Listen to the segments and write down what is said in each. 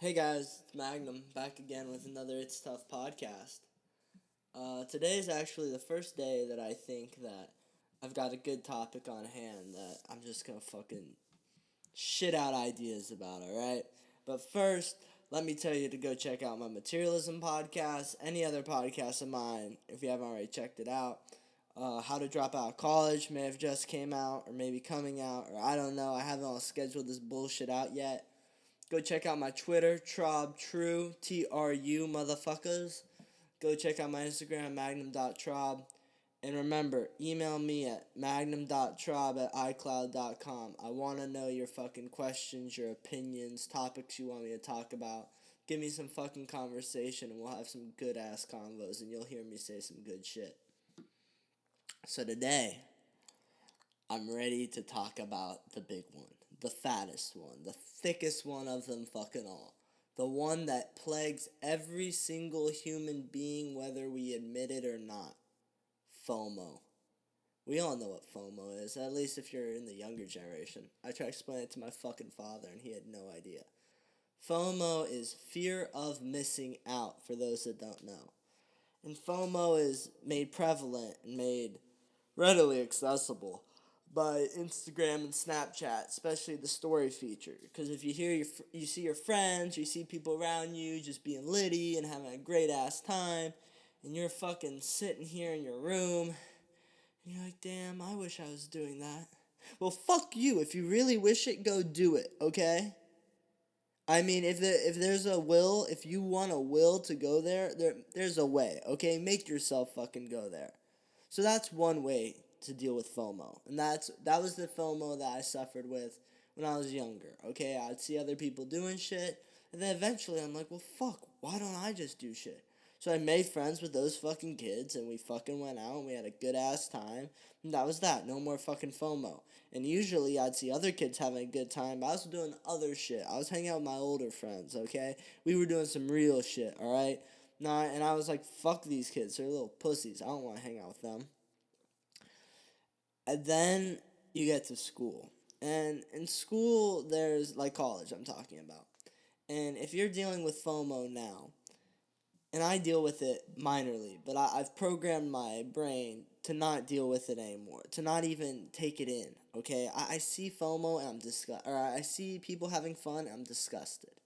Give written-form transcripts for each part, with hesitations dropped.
Hey guys, it's Magnum back again with another It's Tough podcast. Today is actually the first day that I think that I've got a good topic on hand that I'm just gonna fucking shit out ideas about, alright? But first, let me tell you to go check out my materialism podcast, any other podcast of mine, if you haven't already checked it out. How to Drop Out of College may have just came out, or maybe coming out, or I don't know. I haven't all scheduled this bullshit out yet. Go check out my Twitter, TrobTru, TRU, motherfuckers. Go check out my Instagram, magnum.trob. And remember, email me at magnum.trob@icloud.com. I want to know your fucking questions, your opinions, topics you want me to talk about. Give me some fucking conversation and we'll have some good ass convos and you'll hear me say some good shit. So today, I'm ready to talk about the big one, the fattest one, the thickest one of them fucking all. The one that plagues every single human being, whether we admit it or not. FOMO. We all know what FOMO is, at least if you're in the younger generation. I tried to explain it to my fucking father and he had no idea. FOMO is fear of missing out, for those that don't know. And FOMO is made prevalent and made readily accessible by Instagram and Snapchat, especially the story feature. Because if you see your friends, you see people around you just being litty and having a great ass time, and you're fucking sitting here in your room, and you're like, damn, I wish I was doing that. Well, fuck you. If you really wish it, go do it, okay? I mean, if there's a will, if you want a will to go there's a way, okay? Make yourself fucking go there. So that's one way to deal with FOMO. And that was the FOMO that I suffered with when I was younger. Okay, I'd see other people doing shit, and then eventually I'm like, well fuck, why don't I just do shit? So I made friends with those fucking kids and we fucking went out and we had a good ass time. And that was that. No more fucking FOMO. And usually I'd see other kids having a good time, but I was doing other shit. I was hanging out with my older friends, okay? We were doing some real shit, alright? Nah, and I was like, fuck these kids. They're little pussies. I don't want to hang out with them. And then you get to school. And in school, there's like college, I'm talking about. And if you're dealing with FOMO now, and I deal with it minorly, but I've programmed my brain to not deal with it anymore, to not even take it in, okay? I see FOMO and I'm disgusted, or I see people having fun and I'm disgusted.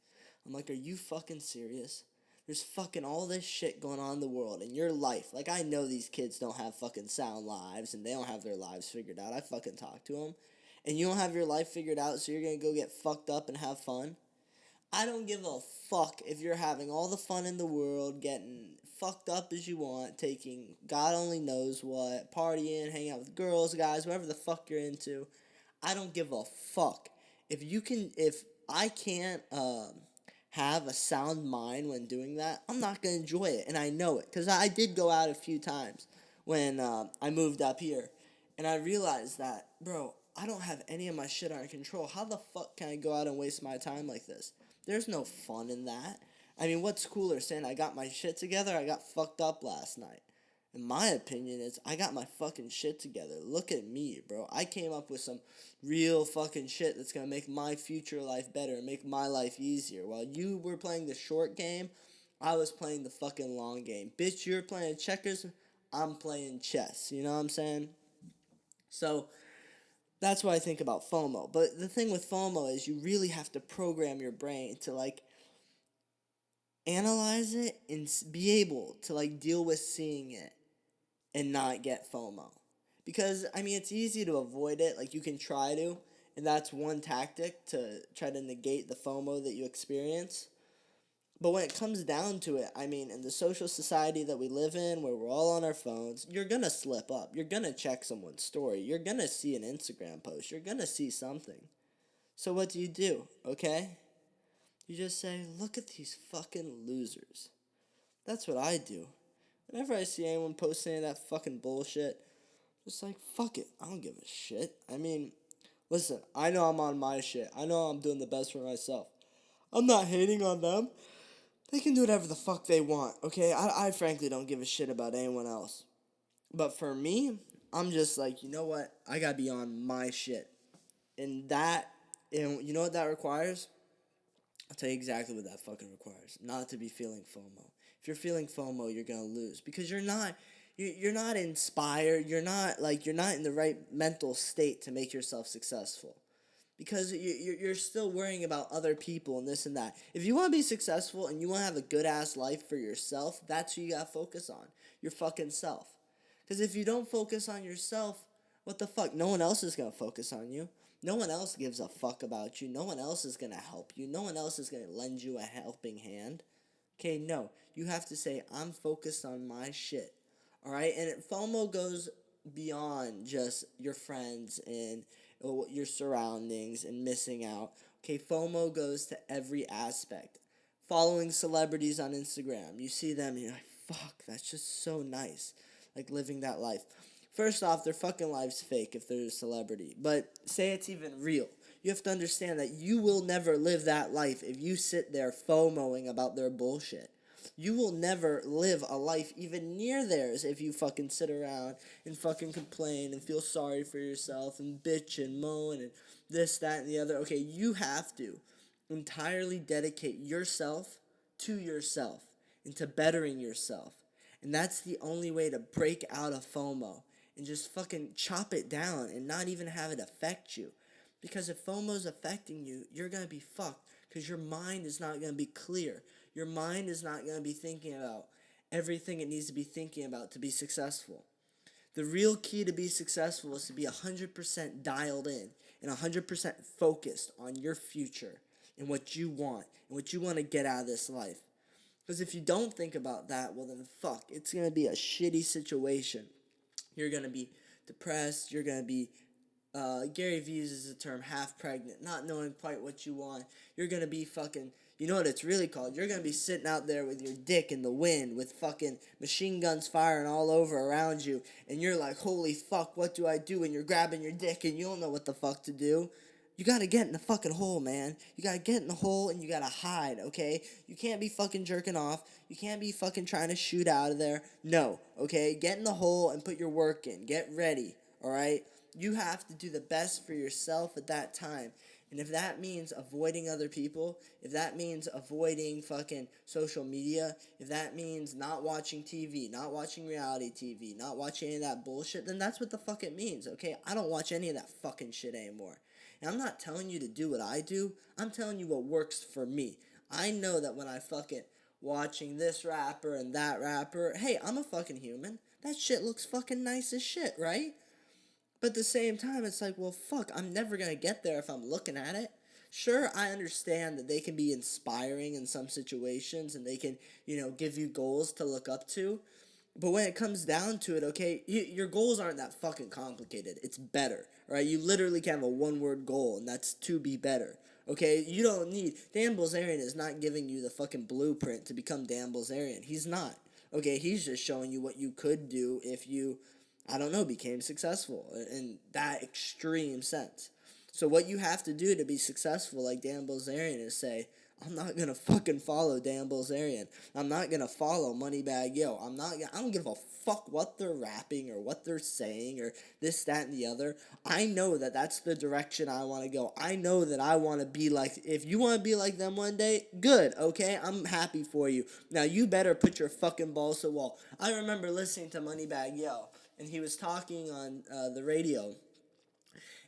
I'm like, are you fucking serious? There's fucking all this shit going on in the world, in your life. Like, I know these kids don't have fucking sound lives, and they don't have their lives figured out. I fucking talk to them. And you don't have your life figured out, so you're gonna go get fucked up and have fun? I don't give a fuck if you're having all the fun in the world, getting fucked up as you want, taking God only knows what, partying, hanging out with girls, guys, whatever the fuck you're into. I don't give a fuck. If I can't have a sound mind when doing that, I'm not gonna enjoy it, and I know it, cause I did go out a few times when I moved up here, and I realized that, bro, I don't have any of my shit under control. How the fuck can I go out and waste my time like this? There's no fun in that. I mean, what's cooler, saying I got my shit together? I got fucked up last night. In my opinion, is I got my fucking shit together. Look at me, bro. I came up with some real fucking shit that's gonna make my future life better and make my life easier. While you were playing the short game, I was playing the fucking long game. Bitch, you're playing checkers, I'm playing chess. You know what I'm saying? So that's what I think about FOMO. But the thing with FOMO is you really have to program your brain to like analyze it and be able to like deal with seeing it and not get FOMO. Because, I mean, it's easy to avoid it. Like, you can try to, and that's one tactic to try to negate the FOMO that you experience. But when it comes down to it, I mean, in the social society that we live in, where we're all on our phones, you're gonna slip up. You're gonna check someone's story. You're gonna see an Instagram post. You're gonna see something. So what do? Okay? You just say, look at these fucking losers. That's what I do. Whenever I see anyone posting that fucking bullshit, just like, fuck it. I don't give a shit. I mean, listen, I know I'm on my shit. I know I'm doing the best for myself. I'm not hating on them. They can do whatever the fuck they want, okay? I frankly don't give a shit about anyone else. But for me, I'm just like, you know what? I gotta be on my shit. And you know what that requires? I'll tell you exactly what that fucking requires. Not to be feeling FOMO. If you're feeling FOMO, you're gonna lose because you're not inspired. You're not in the right mental state to make yourself successful because you're still worrying about other people and this and that. If you want to be successful and you want to have a good ass life for yourself, that's who you got to focus on. Your fucking self. Because if you don't focus on yourself, what the fuck? No one else is going to focus on you. No one else gives a fuck about you. No one else is going to help you. No one else is going to lend you a helping hand. Okay, no. You have to say, I'm focused on my shit. Alright? And FOMO goes beyond just your friends and your surroundings and missing out. Okay, FOMO goes to every aspect. Following celebrities on Instagram. You see them and you're like, fuck, that's just so nice. Like living that life. First off, their fucking life's fake if they're a celebrity. But say it's even real. You have to understand that you will never live that life if you sit there FOMOing about their bullshit. You will never live a life even near theirs if you fucking sit around and fucking complain and feel sorry for yourself and bitch and moan and this, that, and the other. Okay, you have to entirely dedicate yourself to yourself and to bettering yourself. And that's the only way to break out of FOMO and just fucking chop it down and not even have it affect you. Because if FOMO's affecting you, you're going to be fucked because your mind is not going to be clear. Your mind is not going to be thinking about everything it needs to be thinking about to be successful. The real key to be successful is to be 100% dialed in and 100% focused on your future and what you want to get out of this life. Because if you don't think about that, well then fuck, it's going to be a shitty situation. You're going to be depressed, you're going to be Gary Vee uses the term half pregnant, not knowing quite what you want. You're going to be fucking, you know what it's really called? You're going to be sitting out there with your dick in the wind with fucking machine guns firing all over around you. And you're like, holy fuck, what do I do? And you're grabbing your dick and you don't know what the fuck to do. You got to get in the fucking hole, man. You got to get in the hole and you got to hide, okay? You can't be fucking jerking off. You can't be fucking trying to shoot out of there. No, okay? Get in the hole and put your work in. Get ready, all right? You have to do the best for yourself at that time. And if that means avoiding other people, if that means avoiding fucking social media, if that means not watching TV, not watching reality TV, not watching any of that bullshit, then that's what the fuck it means, okay? I don't watch any of that fucking shit anymore. And I'm not telling you to do what I do. I'm telling you what works for me. I know that when I fucking watching this rapper and that rapper, hey, I'm a fucking human. That shit looks fucking nice as shit, right? But at the same time, it's like, well, fuck, I'm never going to get there if I'm looking at it. Sure, I understand that they can be inspiring in some situations and they can, give you goals to look up to. But when it comes down to it, okay, your goals aren't that fucking complicated. It's better, right? You literally can have a one-word goal, and that's to be better. Okay, you don't need, Dan Bilzerian is not giving you the fucking blueprint to become Dan Bilzerian. He's not. Okay, he's just showing you what you could do if you, I don't know, became successful in that extreme sense. So what you have to do to be successful like Dan Bilzerian is say, I'm not going to fucking follow Dan Bilzerian. I'm not going to follow Moneybagg Yo. I don't give a fuck what they're rapping or what they're saying or this, that, and the other. I know that that's the direction I want to go. I know that I want to be like, if you want to be like them one day, good, okay? I'm happy for you. Now, you better put your fucking balls to the wall. I remember listening to Moneybagg Yo, and he was talking on the radio.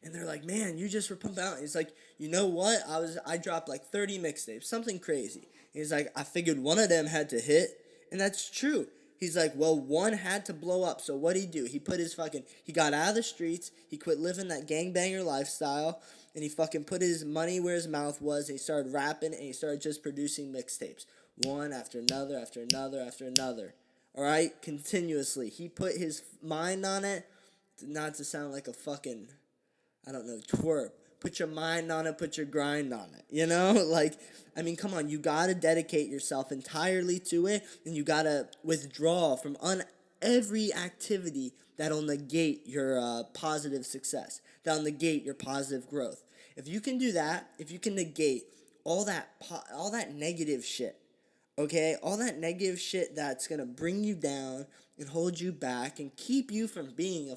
And they're like, man, you just were pumping out. He's like, you know what? I dropped like 30 mixtapes, something crazy. He's like, I figured one of them had to hit, and that's true. He's like, well, one had to blow up, so what'd he do? He got out of the streets, he quit living that gangbanger lifestyle, and he fucking put his money where his mouth was, and he started rapping, and he started just producing mixtapes. One after another, after another, after another. Alright? Continuously. He put his mind on it, not to sound like a fucking, I don't know, twerp. Put your mind on it, put your grind on it, come on, you gotta dedicate yourself entirely to it, and you gotta withdraw from every activity that'll negate your positive success, that'll negate your positive growth. If you can do that, if you can negate all that negative shit, okay, all that negative shit that's gonna bring you down and hold you back and keep you from being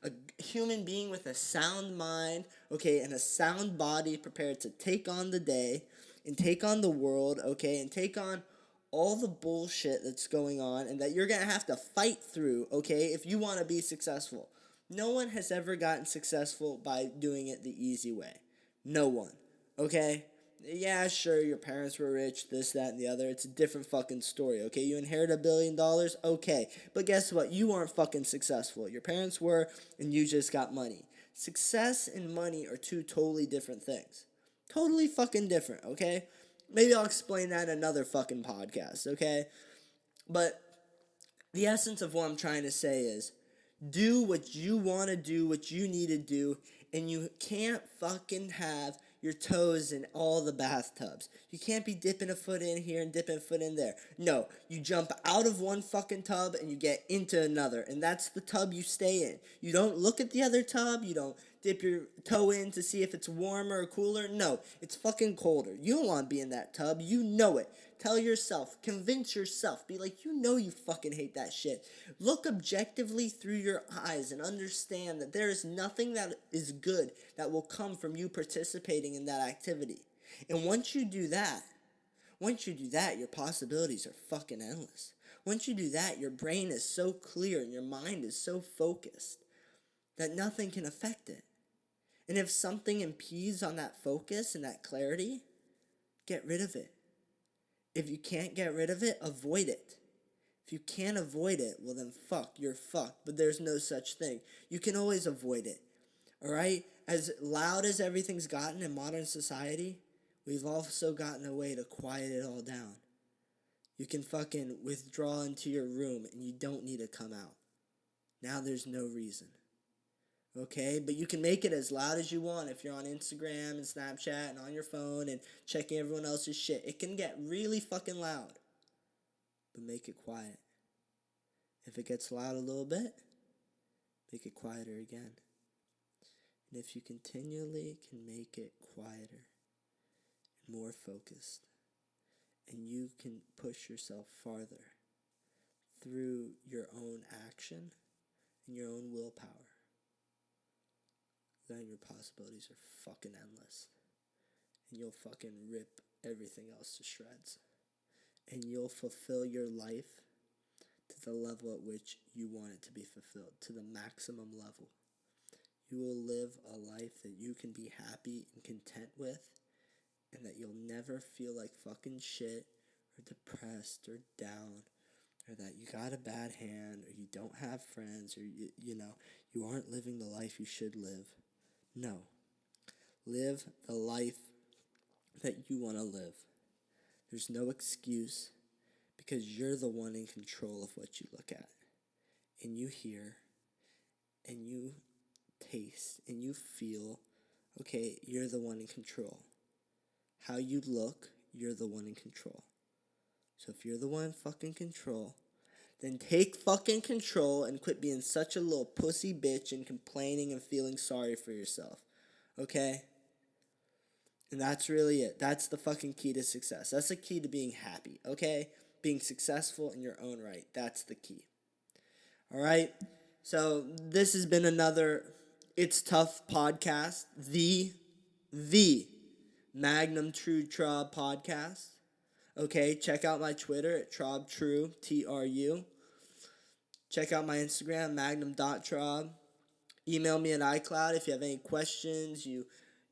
a human being with a sound mind, okay, and a sound body prepared to take on the day, and take on the world, okay, and take on all the bullshit that's going on and that you're going to have to fight through, okay, if you want to be successful. No one has ever gotten successful by doing it the easy way. No one, okay? Yeah, sure, your parents were rich, this, that, and the other. It's a different fucking story, okay? You inherit $1 billion, okay. But guess what? You aren't fucking successful. Your parents were, and you just got money. Success and money are two totally different things. Totally fucking different, okay? Maybe I'll explain that in another fucking podcast, okay? But the essence of what I'm trying to say is, do what you want to do, what you need to do, and you can't fucking have your toes in all the bathtubs. You can't be dipping a foot in here and dipping a foot in there. No, you jump out of one fucking tub and you get into another, and that's the tub you stay in. You don't look at the other tub, you don't dip your toe in to see if it's warmer or cooler. No, it's fucking colder. You don't want to be in that tub. You know it. Tell yourself, convince yourself, be like, you know you fucking hate that shit. Look objectively through your eyes and understand that there is nothing that is good that will come from you participating in that activity. And once you do that, your possibilities are fucking endless. Once you do that, your brain is so clear and your mind is so focused that nothing can affect it. And if something impedes on that focus and that clarity, get rid of it. If you can't get rid of it, avoid it. If you can't avoid it, well then you're fucked. But there's no such thing. You can always avoid it. Alright? As loud as everything's gotten in modern society, we've also gotten a way to quiet it all down. You can fucking withdraw into your room and you don't need to come out. Now there's no reason. Okay, but you can make it as loud as you want if you're on Instagram and Snapchat and on your phone and checking everyone else's shit. It can get really fucking loud, but make it quiet. If it gets loud a little bit, make it quieter again. And if you continually can make it quieter and more focused, and you can push yourself farther through your own action and your own willpower, then your possibilities are fucking endless. And you'll fucking rip everything else to shreds. And you'll fulfill your life to the level at which you want it to be fulfilled, to the maximum level. You will live a life that you can be happy and content with, and that you'll never feel like fucking shit, or depressed, or down, or that you got a bad hand, or you don't have friends, or you aren't living the life you should live. No. Live the life that you want to live. There's no excuse, because you're the one in control of what you look at, and you hear, and you taste, and you feel. Okay, you're the one in control. How you look, you're the one in control. So if you're the one in fucking control, then take fucking control and quit being such a little pussy bitch and complaining and feeling sorry for yourself. Okay? And that's really it. That's the fucking key to success. That's the key to being happy. Okay? Being successful in your own right. That's the key. Alright? So this has been another It's Tough podcast. The Magnum True Trob podcast. Okay, check out my Twitter at TrobTrue, TRU. Check out my Instagram, magnum.trob. Email me at iCloud if you have any questions, you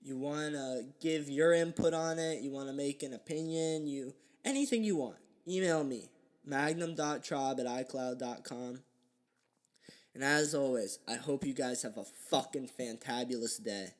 want to give your input on it, you want to make an opinion, anything you want. Email me, magnum.trob at iCloud.com. And as always, I hope you guys have a fucking fantabulous day.